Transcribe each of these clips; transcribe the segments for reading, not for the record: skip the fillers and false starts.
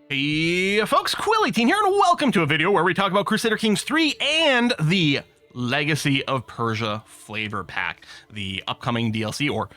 Hey folks, Calit here, and welcome to a video where we talk about Crusader Kings 3 and the Legacy of Persia flavor pack, the upcoming DLC, or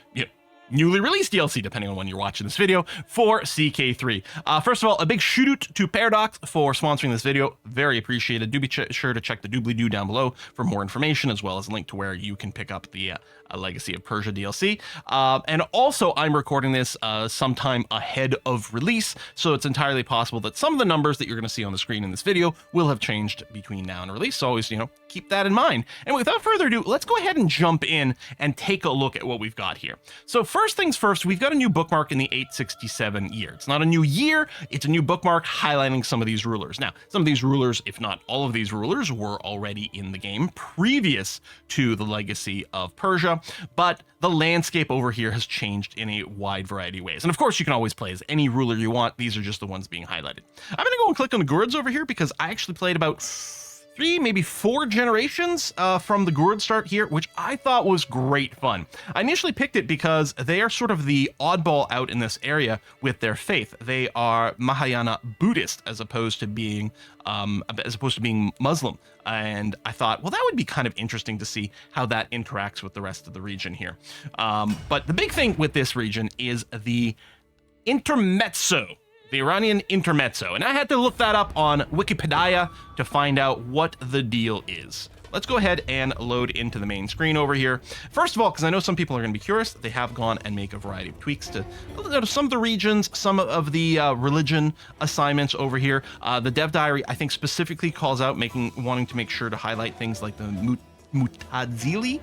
newly released DLC, depending on when you're watching this video, for CK3. First of all, a big shout-out to Paradox for sponsoring this video. Very appreciated. Do be sure to check the doobly-doo down below for more information, as well as a link to where you can pick up the Legacy of Persia DLC. And also, I'm recording this sometime ahead of release, so it's entirely possible that some of the numbers that you're going to see on the screen in this video will have changed between now and release. So always, keep that in mind. And without further ado, let's go ahead and jump in and take a look at what we've got here. So first things first, we've got a new bookmark in the 867 year. It's not a new year, it's a new bookmark highlighting some of these rulers. Now, some of these rulers, if not all of these rulers, were already in the game previous to the Legacy of Persia, but the landscape over here has changed in a wide variety of ways. And of course, you can always play as any ruler you want. These are just the ones being highlighted. I'm going to go and click on the gourds over here because I actually played about 3, maybe 4 generations from the gourd start here, which I thought was great fun. I initially picked it because they are sort of the oddball out in this area with their faith. They are Mahayana Buddhist as opposed to being Muslim. And I thought, well, that would be kind of interesting to see how that interacts with the rest of the region here. But the big thing with this region is the intermezzo. The Iranian intermezzo, and I had to look that up on Wikipedia to find out what the deal is. Let's go ahead and load into the main screen over here. First of all, because I know some people are going to be curious, they have gone and make a variety of tweaks to some of the regions, some of the religion assignments over here. The dev diary, I think, specifically calls out wanting to make sure to highlight things like the Mutazili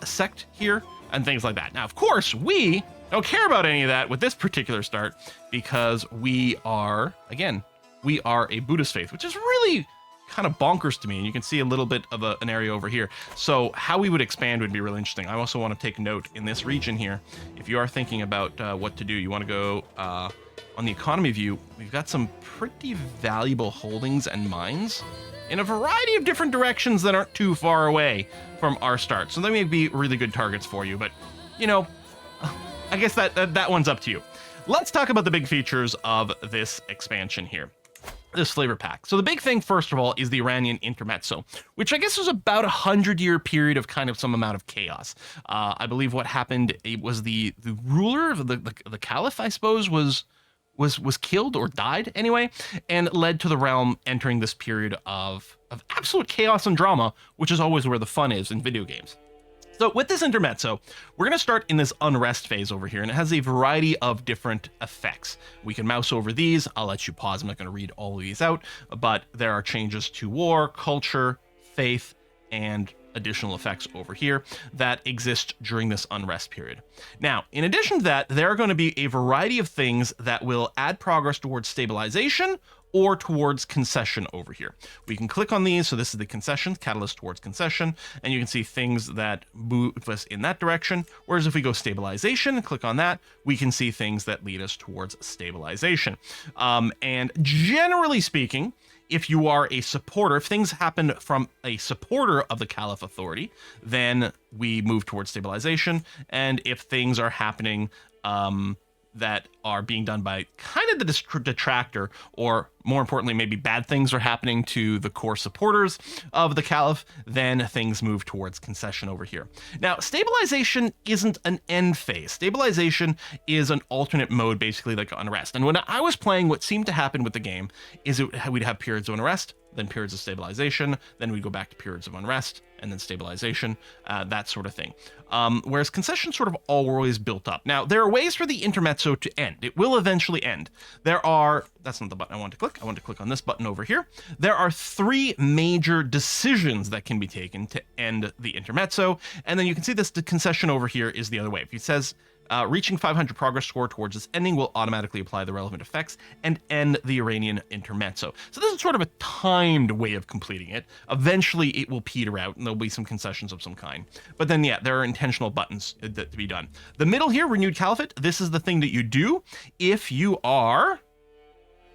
sect here and things like that. Now, of course, we don't care about any of that with this particular start because we are a Buddhist faith, which is really kind of bonkers to me. And you can see a little bit of an area over here. So how we would expand would be really interesting. I also want to take note in this region here. If you are thinking about what to do, you want to go on the economy view. We've got some pretty valuable holdings and mines in a variety of different directions that aren't too far away from our start. So they may be really good targets for you, but I guess that one's up to you. Let's talk about the big features of this expansion here, this flavor pack. So the big thing, first of all, is the Iranian intermezzo, which I guess was about 100-year period of kind of some amount of chaos. I believe what happened, it was the ruler of the Caliph, I suppose, was killed or died anyway, and led to the realm entering this period of absolute chaos and drama, which is always where the fun is in video games. So with this intermezzo, we're going to start in this unrest phase over here, and it has a variety of different effects. We can mouse over these. I'll let you pause. I'm not going to read all of these out, but there are changes to war, culture, faith, and additional effects over here that exist during this unrest period. Now, in addition to that, there are going to be a variety of things that will add progress towards stabilization or towards concession over here. We can click on these. So this is the concession, catalyst towards concession, and you can see things that move us in that direction. Whereas if we go stabilization and click on that, we can see things that lead us towards stabilization. And generally speaking, if you are a supporter, if things happen from a supporter of the Caliph authority, then we move towards stabilization. And if things are happening that are being done by kind of the detractor, or more importantly, maybe bad things are happening to the core supporters of the Caliph, then things move towards concession over here. Now, stabilization isn't an end phase. Stabilization is an alternate mode, basically like unrest. And when I was playing, what seemed to happen with the game is we'd have periods of unrest, then periods of stabilization, then we'd go back to periods of unrest, and then stabilization, that sort of thing. Whereas concession sort of always built up. Now, there are ways for the intermezzo to end. It will eventually end. That's not the button I want to click. I want to click on this button over here. There are 3 major decisions that can be taken to end the intermezzo. And then you can see this, the concession over here is the other way. If it says, reaching 500 progress score towards its ending will automatically apply the relevant effects and end the Iranian intermezzo. So this is sort of a timed way of completing it. Eventually it will peter out and there'll be some concessions of some kind. But then, yeah, there are intentional buttons to be done. The middle here, renewed caliphate, this is the thing that you do if you are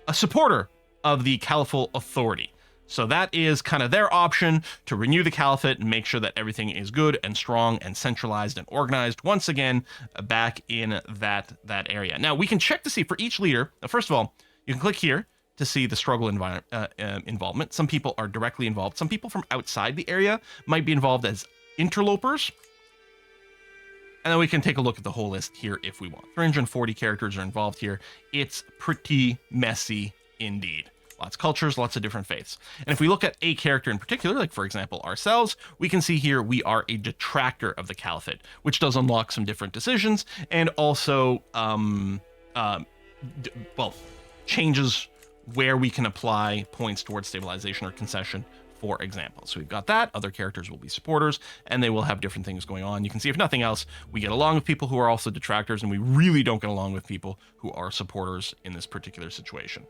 a supporter of the caliphal authority. So that is kind of their option to renew the caliphate and make sure that everything is good and strong and centralized and organized once again back in that area. Now we can check to see for each leader. First of all, You can click here to see the struggle involvement. Some people are directly involved. Some people from outside the area might be involved as interlopers. And then we can take a look at the whole list here if we want. 340 characters are involved here. It's pretty messy indeed. Lots of cultures, lots of different faiths. And if we look at a character in particular, like for example ourselves, we can see here we are a detractor of the caliphate, which does unlock some different decisions and also, changes where we can apply points towards stabilization or concession, for example. So we've got that. Other characters will be supporters, and they will have different things going on. You can see, if nothing else, we get along with people who are also detractors, and we really don't get along with people who are supporters in this particular situation.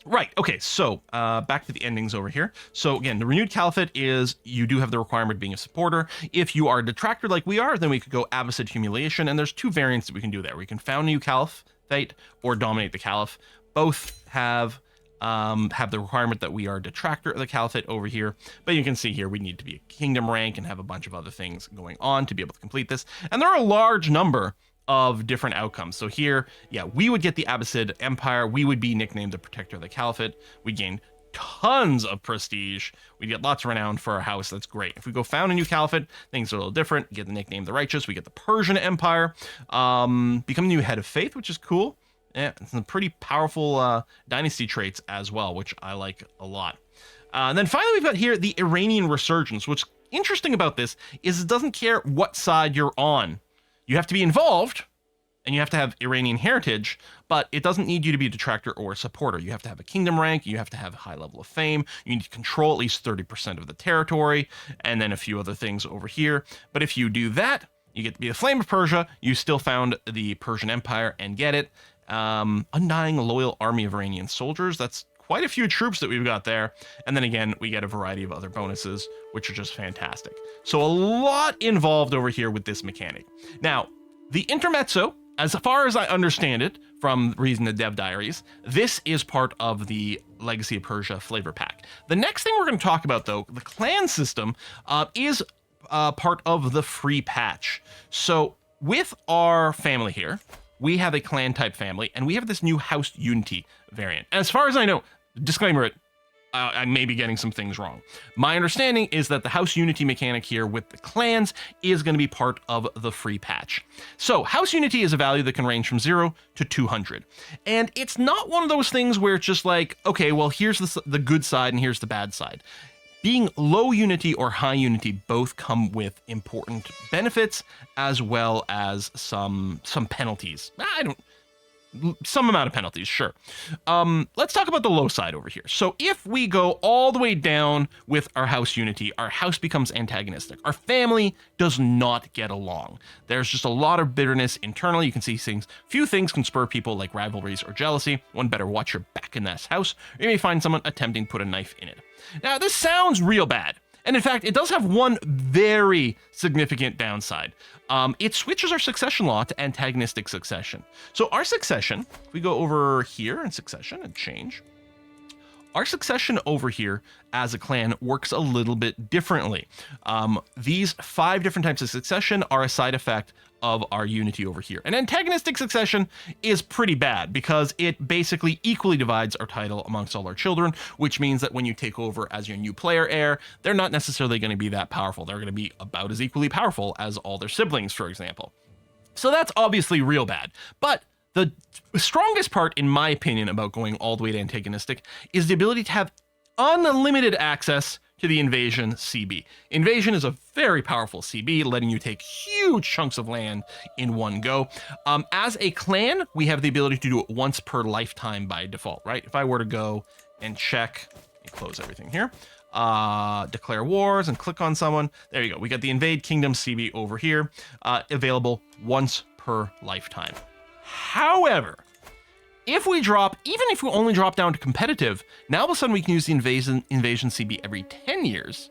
Right, okay, so back to the endings over here. So again, the renewed caliphate is, you do have the requirement of being a supporter. If you are a detractor like we are, then we could go Abbasid humiliation, and there's two variants that we can do there. We can found a new caliphate or dominate the caliph. Both have the requirement that we are a detractor of the caliphate over here, but you can see here we need to be a kingdom rank and have a bunch of other things going on to be able to complete this. And there are a large number of different outcomes. So here, yeah, we would get the Abbasid Empire. We would be nicknamed the Protector of the Caliphate. We gain tons of prestige. We get lots of renown for our house. That's great. If we go found a new caliphate, things are a little different. We get the nickname the Righteous. We get the Persian Empire. Become the new head of faith, which is cool. Yeah, some pretty powerful dynasty traits as well, which I like a lot. And then finally, we've got here the Iranian Resurgence. What's interesting about this is it doesn't care what side you're on. You have to be involved, and you have to have Iranian heritage, but it doesn't need you to be a detractor or a supporter. You have to have a kingdom rank, you have to have a high level of fame, you need to control at least 30% of the territory, and then a few other things over here. But if you do that, you get to be the Flame of Persia, you still found the Persian Empire and get it. Undying loyal army of Iranian soldiers. That's quite a few troops that we've got there. And then again, we get a variety of other bonuses, which are just fantastic. So a lot involved over here with this mechanic. Now, the intermezzo, as far as I understand it from reading the dev diaries, this is part of the Legacy of Persia flavor pack. The next thing we're going to talk about, though, the clan system, is part of the free patch. So with our family here, we have a clan type family, and we have this new House Unity variant. As far as I know, disclaimer, I may be getting some things wrong. My understanding is that the House Unity mechanic here with the clans is going to be part of the free patch. So House Unity is a value that can range from 0 to 200. And it's not one of those things where it's just like, okay, well, here's the good side and here's the bad side. Being low unity or high unity both come with important benefits as well as some penalties. Some amount of penalties, sure. Let's talk about the low side over here. So if we go all the way down with our house unity, our house becomes antagonistic. Our family does not get along. There's just a lot of bitterness internally. You can see few things can spur people like rivalries or jealousy. One better watch your back in this house, or you may find someone attempting to put a knife in it. Now, this sounds real bad. And in fact, it does have one very significant downside. It switches our succession law to antagonistic succession. So our succession, if we go over here in succession and change, our succession over here as a clan works a little bit differently. These 5 different types of succession are a side effect of our unity over here. And antagonistic succession is pretty bad because it basically equally divides our title amongst all our children, which means that when you take over as your new player heir, they're not necessarily going to be that powerful. They're going to be about as equally powerful as all their siblings, for example. So that's obviously real bad. But the strongest part, in my opinion, about going all the way to antagonistic is the ability to have unlimited access to the Invasion CB. Invasion is a very powerful CB, letting you take huge chunks of land in one go. As a clan, we have the ability to do it once per lifetime by default, right? If I were to go and check, let me close everything here, declare wars and click on someone, there you go. We got the Invade Kingdom CB over here, available once per lifetime. However, if we only drop down to competitive, now all of a sudden we can use the Invasion CB every 10 years.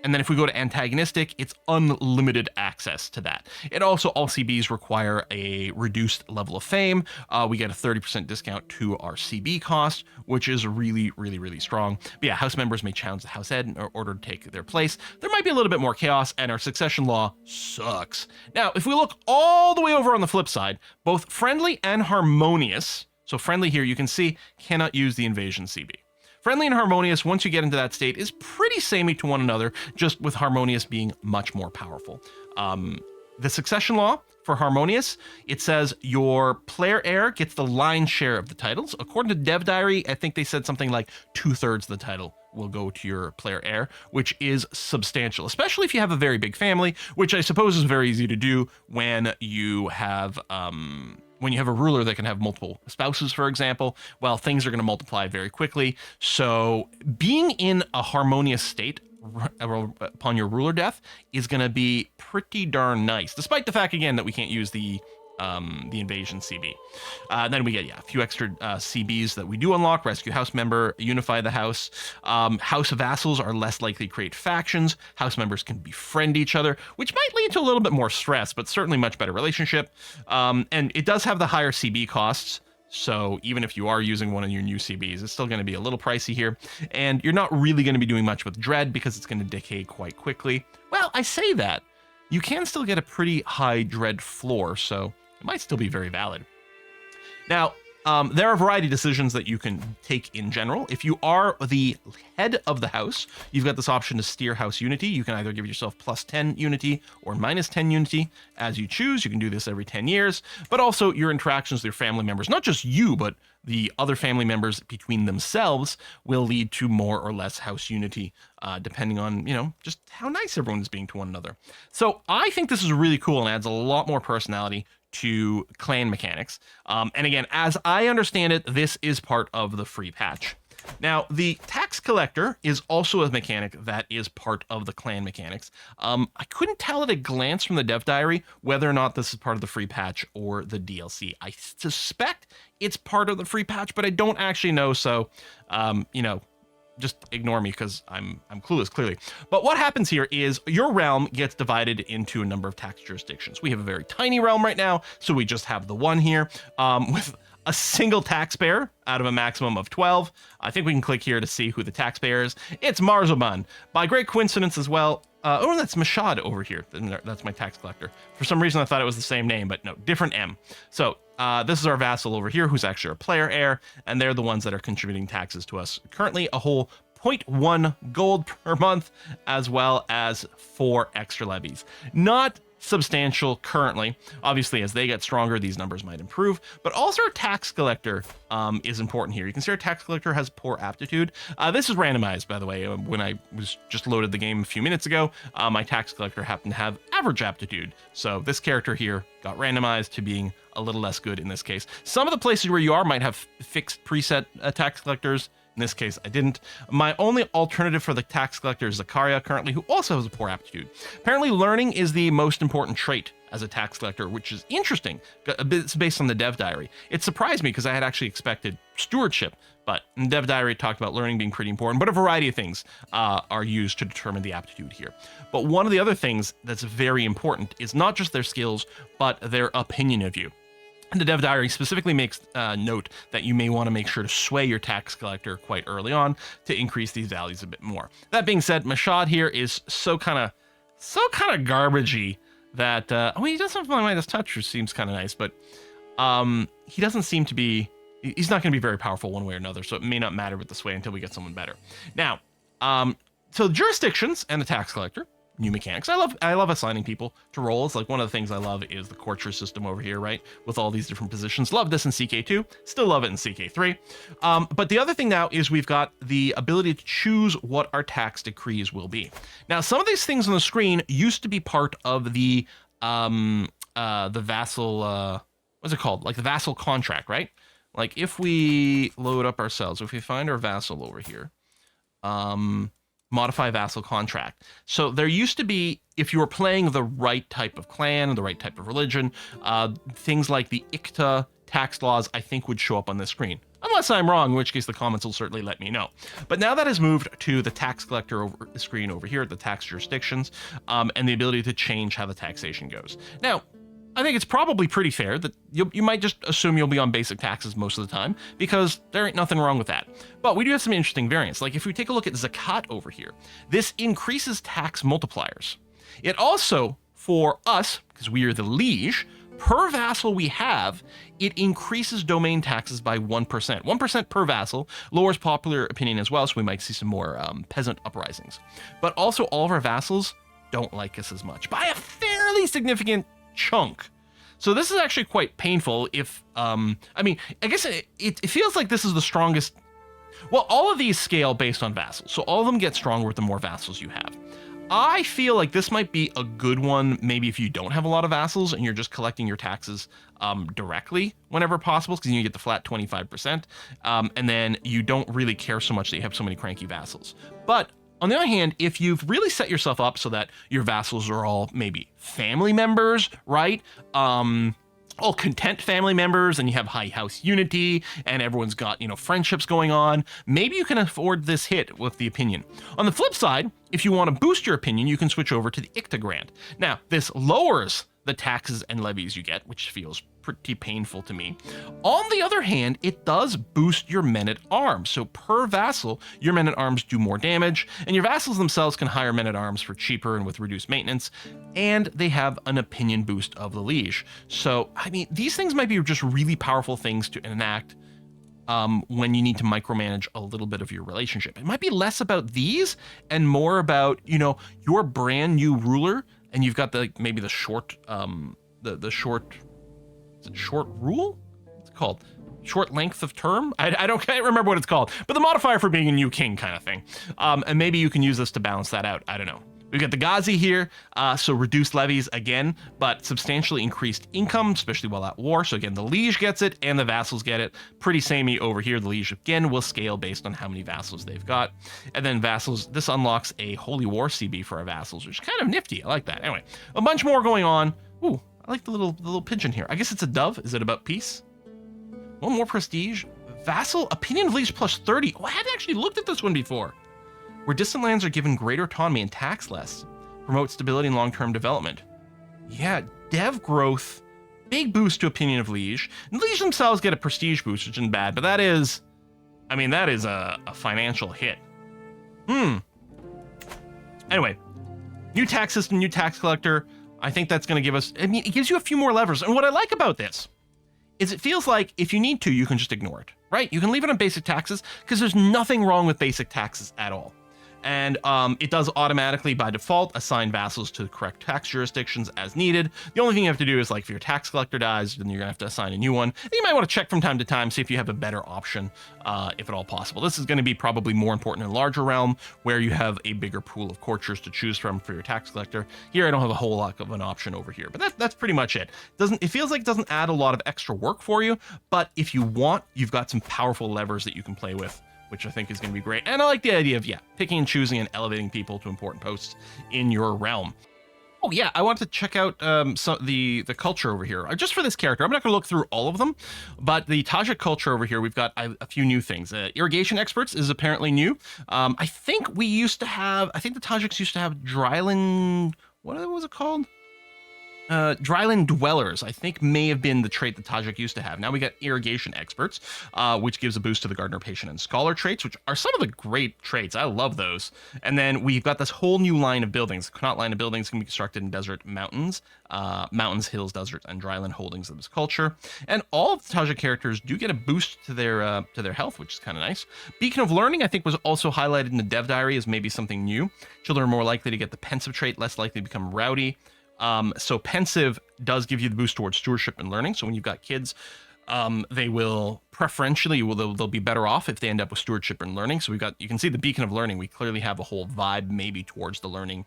And then if we go to antagonistic, it's unlimited access to that. It also, all CBs require a reduced level of fame. We get a 30% discount to our CB cost, which is really, really, really strong. But yeah, house members may challenge the house head in order to take their place. There might be a little bit more chaos, and our succession law sucks. Now, if we look all the way over on the flip side, both friendly and harmonious So friendly here, you can see, cannot use the invasion CB. Friendly and harmonious, once you get into that state, is pretty samey to one another, just with harmonious being much more powerful. The succession law for harmonious, it says your player heir gets the lion's share of the titles. According to Dev Diary, I think they said something like 2/3 of the title will go to your player heir, which is substantial, especially if you have a very big family, which I suppose is very easy to do when you have a ruler that can have multiple spouses, for example. Well, things are going to multiply very quickly. So being in a harmonious state upon your ruler death is going to be pretty darn nice, despite the fact, again, that we can't use the invasion CB. Then we get, a few extra CBs that we do unlock. Rescue house member, unify the house. House vassals are less likely to create factions. House members can befriend each other, which might lead to a little bit more stress, but certainly much better relationship. And it does have the higher CB costs. So even if you are using one of your new CBs, it's still going to be a little pricey here. And you're not really going to be doing much with Dread because it's going to decay quite quickly. Well, I say that. You can still get a pretty high Dread floor, so it might still be very valid. Now, there are a variety of decisions that you can take in general. If you are the head of the house, you've got this option to steer house unity. You can either give yourself +10 unity or -10 unity as you choose. You can do this every 10 years, but also your interactions with your family members, not just you, but the other family members between themselves will lead to more or less house unity, depending on, just how nice everyone is being to one another. So I think this is really cool and adds a lot more personality to clan mechanics. And again, as I understand it, this is part of the free patch. Now, the tax collector is also a mechanic that is part of the clan mechanics. I couldn't tell at a glance from the dev diary whether or not this is part of the free patch or the DLC. I suspect it's part of the free patch, but I don't actually know. So, just ignore me because I'm clueless, clearly. But what happens here is your realm gets divided into a number of tax jurisdictions. We have a very tiny realm right now, so we just have the one here with a single taxpayer out of a maximum of 12. I think we can click here to see who the taxpayer is. It's Marzoban. By great coincidence as well. That's Mashad over here. That's my tax collector. For some reason, I thought it was the same name, but no, different M. So this is our vassal over here, who's actually our player heir, and they're the ones that are contributing taxes to us. Currently, a whole 0.1 gold per month, as well as 4 extra levies. Not substantial currently. Obviously, as they get stronger, these numbers might improve, but also our tax collector is important here. You can see our tax collector has poor aptitude. This is randomized, by the way. When I was just loaded the game a few minutes ago, my tax collector happened to have average aptitude. So this character here got randomized to being a little less good in this case. Some of the places where you are might have fixed preset tax collectors. In this case, I didn't. My only alternative for the tax collector is Zakaria currently, who also has a poor aptitude. Apparently, learning is the most important trait as a tax collector, which is interesting. It's based on the dev diary. It surprised me because I had actually expected stewardship, but in the dev diary it talked about learning being pretty important, but a variety of things are used to determine the aptitude here. But one of the other things that's very important is not just their skills, but their opinion of you. And the dev diary specifically makes note that you may want to make sure to sway your tax collector quite early on to increase these values a bit more. That being said, Mashad here is so kind of garbagey that he doesn't have my Midas touch, which seems kind of nice, but he doesn't seem to be. He's not going to be very powerful one way or another, so it may not matter with the sway until we get someone better. Now, so the jurisdictions and the tax collector. New mechanics. I love assigning people to roles. Like, one of the things I love is the courtier system over here, right? With all these different positions. Love this in CK2. Still love it in CK3. But the other thing now is we've got the ability to choose what our tax decrees will be. Now, some of these things on the screen used to be part of the vassal, what's it called? Like the vassal contract, right? Like, if we load up ourselves, if we find our vassal over here, modify vassal contract. So there used to be, if you were playing the right type of clan, the right type of religion, things like the ICTA tax laws, I think, would show up on this screen. Unless I'm wrong, in which case the comments will certainly let me know. But now that has moved to the tax collector screen over here, the tax jurisdictions, and the ability to change how the taxation goes. Now, I think it's probably pretty fair that you might just assume you'll be on basic taxes most of the time, because there ain't nothing wrong with that. But we do have some interesting variants. Like, if we take a look at Zakat over here, this increases tax multipliers. It also, for us, because we are the liege, Per vassal we have, it increases domain taxes by 1%. 1% per vassal, lowers popular opinion as well, so we might see some more peasant uprisings. But also all of our vassals don't like us as much, by a fairly significant chunk. So this is actually quite painful if, I mean, I guess it feels like this is the strongest. Well, all of these scale based on vassals, so all of them get stronger with the more vassals you have. I feel like this might be a good one, maybe if you don't have a lot of vassals and you're just collecting your taxes directly whenever possible, because you get the flat 25%, and then you don't really care so much that you have so many cranky vassals. But on the other hand, if you've really set yourself up so that your vassals are all maybe family members, right? All content family members, and you have high house unity and everyone's got, you know, friendships going on, maybe you can afford this hit with the opinion. On the flip side, if you want to boost your opinion, you can switch over to the Icta Grant. Now, this lowers the taxes and levies you get, which feels pretty painful to me. On the other hand, it does boost your men-at-arms. So per vassal, your men-at-arms do more damage, and your vassals themselves can hire men-at-arms for cheaper and with reduced maintenance, and they have an opinion boost of the liege. So, I mean, these things might be just really powerful things to enact when you need to micromanage a little bit of your relationship. It might be less about these and more about, you know, your brand new ruler, and you've got the maybe the short, the short, is it short rule? It's called short length of term. I can't remember what it's called, but the modifier for being a new king kind of thing. And maybe you can use this to balance that out. I don't know. We've got the Ghazi here, so reduced levies again, but substantially increased income, especially while at war. So again, the liege gets it and the vassals get it. Pretty samey over here. The liege again will scale based on how many vassals they've got. And then vassals, this unlocks a holy war CB for our vassals, which is kind of nifty. I like that. Anyway, a bunch more going on. Ooh, I like the little pigeon here. I guess it's a dove. Is it about peace? One more prestige. Vassal opinion of liege plus 30. Oh, I hadn't actually looked at this one before. Where distant lands are given greater autonomy and tax less. Promote stability and long-term development. Yeah, dev growth, big boost to opinion of liege. And liege themselves get a prestige boost, which isn't bad, but that is, I mean, that is a financial hit. Anyway, new tax system, new tax collector. I think that's going to give us, I mean, it gives you a few more levers. And what I like about this is it feels like if you need to, you can just ignore it, right? You can leave it on basic taxes because there's nothing wrong with basic taxes at all. And it does automatically, by default, assign vassals to the correct tax jurisdictions as needed. The only thing you have to do is, like, if your tax collector dies, then you're gonna have to assign a new one. And you might want to check from time to time, see if you have a better option, if at all possible. This is going to be probably more important in a larger realm, where you have a bigger pool of courtiers to choose from for your tax collector. Here, I don't have a whole lot of an option over here, but that's pretty much it. It feels like it doesn't add a lot of extra work for you, but if you want, you've got some powerful levers that you can play with, which I think is going to be great. And I like the idea of, yeah, picking and choosing and elevating people to important posts in your realm. Oh yeah, I want to check out the culture over here. Just for this character, I'm not going to look through all of them, but the Tajik culture over here, we've got a few new things. Irrigation experts is apparently new. I think the Tajiks used to have dryland, what was it called? Dryland dwellers, I think, may have been the trait the Tajik used to have. Now we got irrigation experts, which gives a boost to the gardener, patient, and scholar traits, which are some of the great traits. I love those. And then we've got this whole new line of buildings. The Connaught line of buildings can be constructed in desert mountains, hills, deserts, and dryland holdings of this culture. And all of the Tajik characters do get a boost to their health, which is kind of nice. Beacon of Learning, I think, was also highlighted in the dev diary as maybe something new. Children are more likely to get the pensive trait, less likely to become rowdy. So pensive does give you the boost towards stewardship and learning. So when you've got kids, they will preferentially, they'll be better off if they end up with stewardship and learning. So you can see the Beacon of Learning. We clearly have a whole vibe maybe towards the learning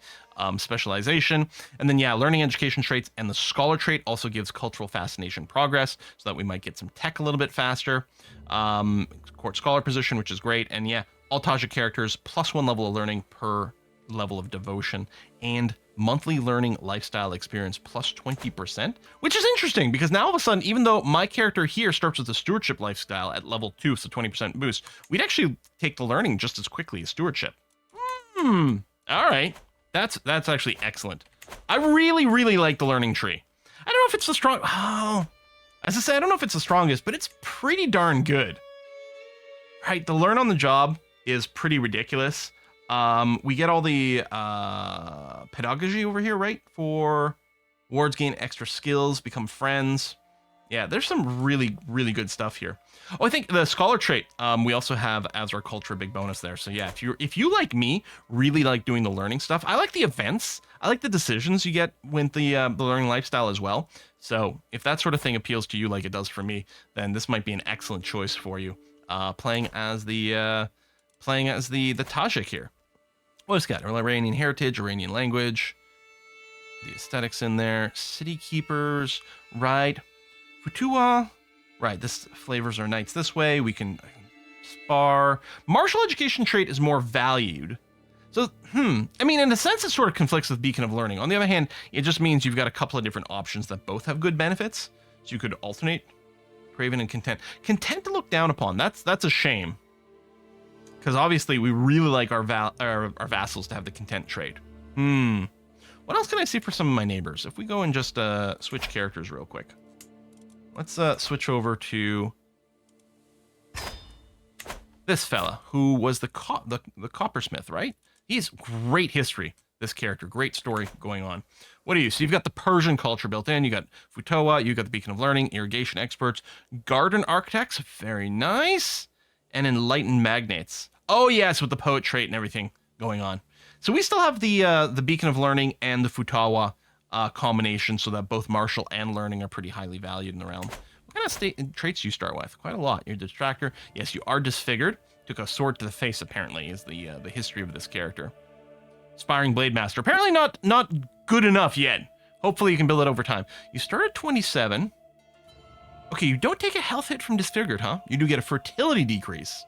specialization. And then, yeah, learning education traits and the scholar trait also gives cultural fascination progress, so that we might get some tech a little bit faster. Court scholar position, which is great. And yeah, all Tajik characters +1 level of learning per level of devotion, and monthly learning lifestyle experience +20%, which is interesting because now all of a sudden, even though my character here starts with a stewardship lifestyle at level 2, so 20% boost, we'd actually take the learning just as quickly as stewardship. All right, that's actually excellent. I really, really like the learning tree. I don't know if it's the strong. Oh, as I say, I don't know if it's the strongest, but it's pretty darn good. Right, the learn on the job is pretty ridiculous. We get all the pedagogy over here, right? For Wards gain extra skills, become friends. Yeah, there's some really, really good stuff here. Oh, I think the scholar trait, we also have as our culture a big bonus there. So yeah, if you like me, really like doing the learning stuff. I like the events. I like the decisions you get with the learning lifestyle as well. So if that sort of thing appeals to you like it does for me, then this might be an excellent choice for you. Playing as the Tajik here. What's got? Iranian heritage, Iranian language. The aesthetics in there. City keepers, right? Futua, right, this flavors our knights this way. We can spar. Martial education trait is more valued. So, I mean, in a sense, it sort of conflicts with Beacon of Learning. On the other hand, it just means you've got a couple of different options that both have good benefits. So you could alternate Craven and Content. Content to look down upon. That's a shame. Because obviously, we really like our vassals to have the Content trait. What else can I see for some of my neighbors? If we go and just switch characters real quick. Let's switch over to this fella, who was the coppersmith, right? He's great history, this character. Great story going on. What are you? So you've got the Persian culture built in. You got Futoa. You got the Beacon of Learning, irrigation experts, garden architects. Very nice. And enlightened magnates. Oh, yes, with the poet trait and everything going on. So we still have the Beacon of Learning and the Futoa combination, so that both martial and learning are pretty highly valued in the realm. What kind of traits do you start with? Quite a lot. You're a distractor. Yes, you are disfigured. Took a sword to the face, apparently, is the history of this character. Aspiring Blade Master. Apparently not good enough yet. Hopefully you can build it over time. You start at 27. Okay, you don't take a health hit from disfigured, huh? You do get a fertility decrease.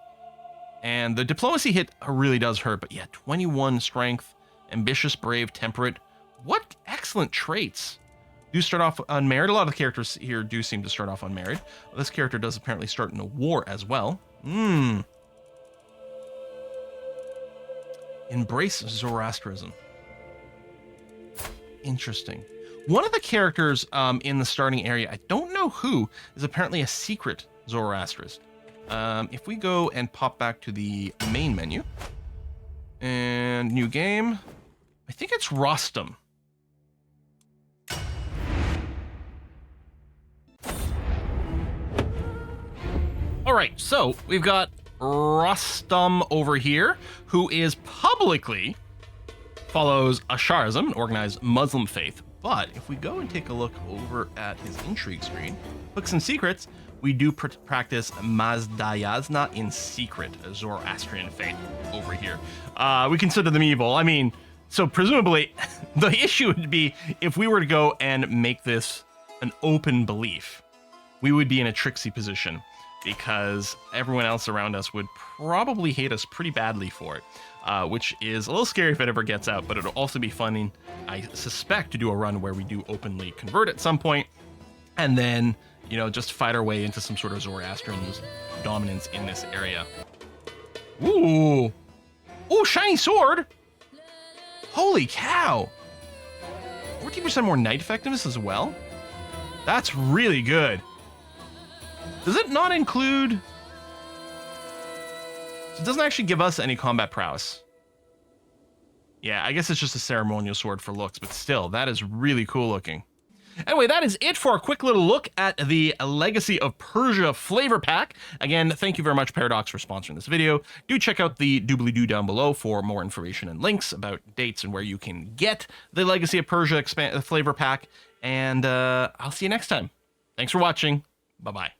And the diplomacy hit really does hurt, but yeah, 21 strength, ambitious, brave, temperate. What excellent traits. Do start off unmarried. A lot of the characters here do seem to start off unmarried. Well, this character does apparently start in a war as well. Embrace Zoroastrianism. Interesting. One of the characters in the starting area, I don't know who, is apparently a secret Zoroastrist. If we go and pop back to the main menu and new game, I think it's Rostam. All right, so we've got Rostam over here, who is publicly follows Asharism, an organized Muslim faith. But if we go and take a look over at his intrigue screen, hooks and secrets, we do practice Mazdayazna in secret, a Zoroastrian faith over here. We consider them evil. I mean, so presumably the issue would be if we were to go and make this an open belief, we would be in a tricksy position because everyone else around us would probably hate us pretty badly for it, which is a little scary if it ever gets out, but it'll also be fun, I suspect, to do a run where we do openly convert at some point, and then, you know, just fight our way into some sort of Zoroastrian dominance in this area. Ooh. Ooh, shiny sword! Holy cow! 14% more knight effectiveness as well? That's really good. Does it not include... It doesn't actually give us any combat prowess. Yeah, I guess it's just a ceremonial sword for looks, but still, that is really cool looking. Anyway, that is it for a quick little look at the Legacy of Persia flavor pack. Again, thank you very much, Paradox, for sponsoring this video. Do check out the doobly-doo down below for more information and links about dates and where you can get the Legacy of Persia flavor pack. And I'll see you next time. Thanks for watching. Bye-bye.